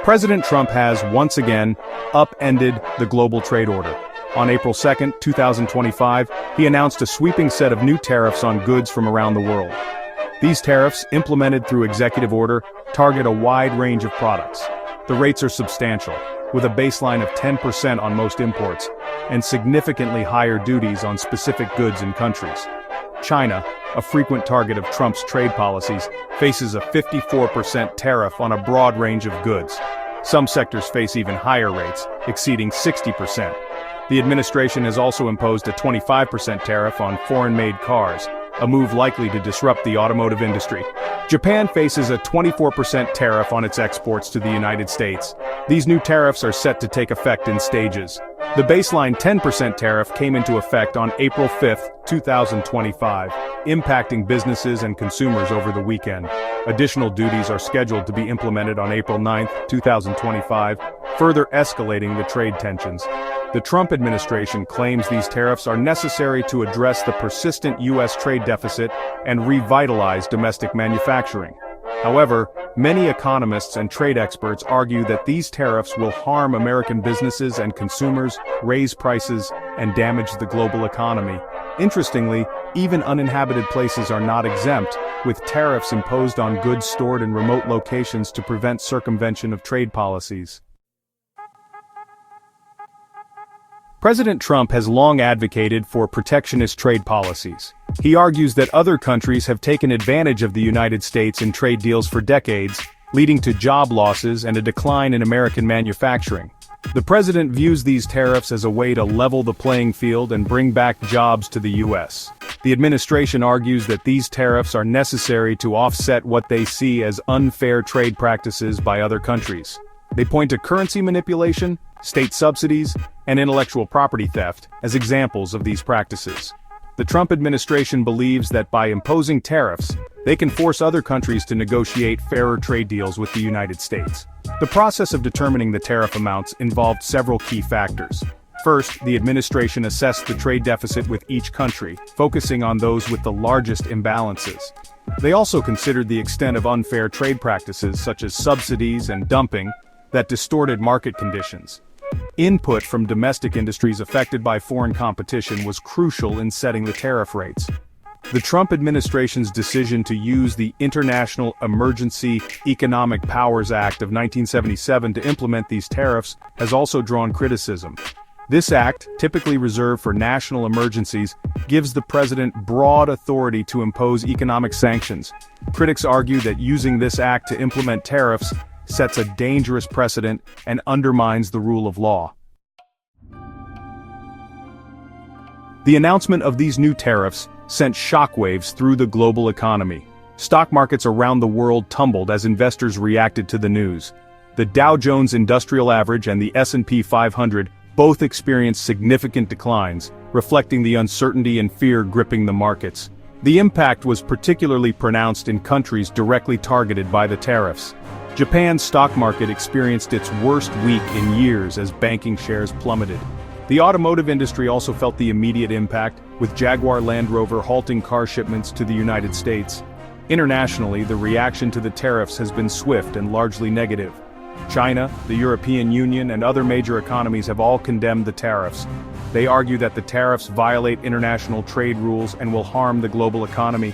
President Trump has, once again, upended the global trade order. On April 2, 2025, he announced a sweeping set of new tariffs on goods from around the world. These tariffs, implemented through executive order, target a wide range of products. The rates are substantial, with a baseline of 10% on most imports, and significantly higher duties on specific goods and countries. China, a frequent target of Trump's trade policies, faces a 54% tariff on a broad range of goods. Some sectors face even higher rates, exceeding 60%. The administration has also imposed a 25% tariff on foreign-made cars, a move likely to disrupt the automotive industry. Japan faces a 24% tariff on its exports to the United States. These new tariffs are set to take effect in stages. The baseline 10% tariff came into effect on April 5, 2025, impacting businesses and consumers over the weekend. Additional duties are scheduled to be implemented on April 9, 2025, further escalating the trade tensions. The Trump administration claims these tariffs are necessary to address the persistent U.S. trade deficit and revitalize domestic manufacturing. However, many economists and trade experts argue that these tariffs will harm American businesses and consumers, raise prices, and damage the global economy. Interestingly, even uninhabited places are not exempt, with tariffs imposed on goods stored in remote locations to prevent circumvention of trade policies. President Trump has long advocated for protectionist trade policies. He argues that other countries have taken advantage of the United States in trade deals for decades, leading to job losses and a decline in American manufacturing. The president views these tariffs as a way to level the playing field and bring back jobs to the U.S. The administration argues that these tariffs are necessary to offset what they see as unfair trade practices by other countries. They point to currency manipulation, state subsidies, and intellectual property theft as examples of these practices. The Trump administration believes that by imposing tariffs, they can force other countries to negotiate fairer trade deals with the United States. The process of determining the tariff amounts involved several key factors. First, the administration assessed the trade deficit with each country, focusing on those with the largest imbalances. They also considered the extent of unfair trade practices such as subsidies and dumping that distorted market conditions. Input from domestic industries affected by foreign competition was crucial in setting the tariff rates. The Trump administration's decision to use the International Emergency Economic Powers Act of 1977 to implement these tariffs has also drawn criticism. This act, typically reserved for national emergencies, gives the president broad authority to impose economic sanctions. Critics argue that using this act to implement tariffs sets a dangerous precedent and undermines the rule of law. The announcement of these new tariffs sent shockwaves through the global economy. Stock markets around the world tumbled as investors reacted to the news. The Dow Jones Industrial Average and the S&P 500 both experienced significant declines, reflecting the uncertainty and fear gripping the markets. The impact was particularly pronounced in countries directly targeted by the tariffs. Japan's stock market experienced its worst week in years as banking shares plummeted. The automotive industry also felt the immediate impact, with Jaguar Land Rover halting car shipments to the United States. Internationally, the reaction to the tariffs has been swift and largely negative. China, the European Union, and other major economies have all condemned the tariffs. They argue that the tariffs violate international trade rules and will harm the global economy.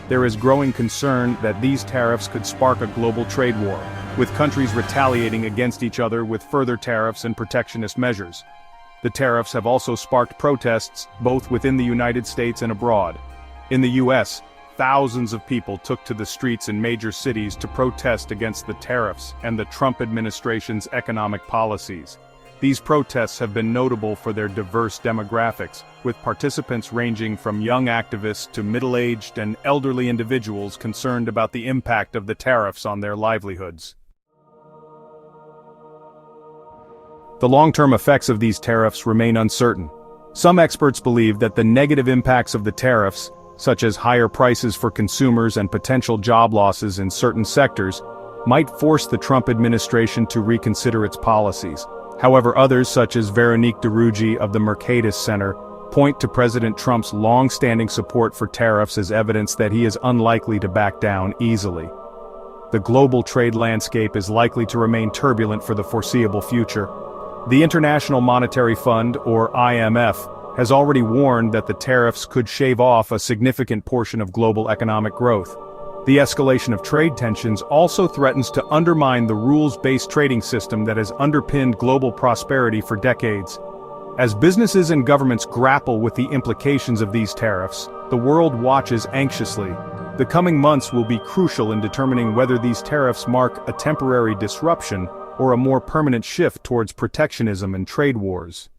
There is growing concern that these tariffs could spark a global trade war, with countries retaliating against each other with further tariffs and protectionist measures. The tariffs have also sparked protests, both within the United States and abroad. In the U.S., thousands of people took to the streets in major cities to protest against the tariffs and the Trump administration's economic policies. These protests have been notable for their diverse demographics, with participants ranging from young activists to middle-aged and elderly individuals concerned about the impact of the tariffs on their livelihoods. The long-term effects of these tariffs remain uncertain. Some experts believe that the negative impacts of the tariffs, such as higher prices for consumers and potential job losses in certain sectors, might force the Trump administration to reconsider its policies. However, others, such as Veronique DeRuggi of the Mercatus Center, point to President Trump's long-standing support for tariffs as evidence that he is unlikely to back down easily. the global trade landscape is likely to remain turbulent for the foreseeable future. The International Monetary Fund, or IMF, has already warned that the tariffs could shave off a significant portion of global economic growth. The escalation of trade tensions also threatens to undermine the rules-based trading system that has underpinned global prosperity for decades. As businesses and governments grapple with the implications of these tariffs, the world watches anxiously. The coming months will be crucial in determining whether these tariffs mark a temporary disruption or a more permanent shift towards protectionism and trade wars.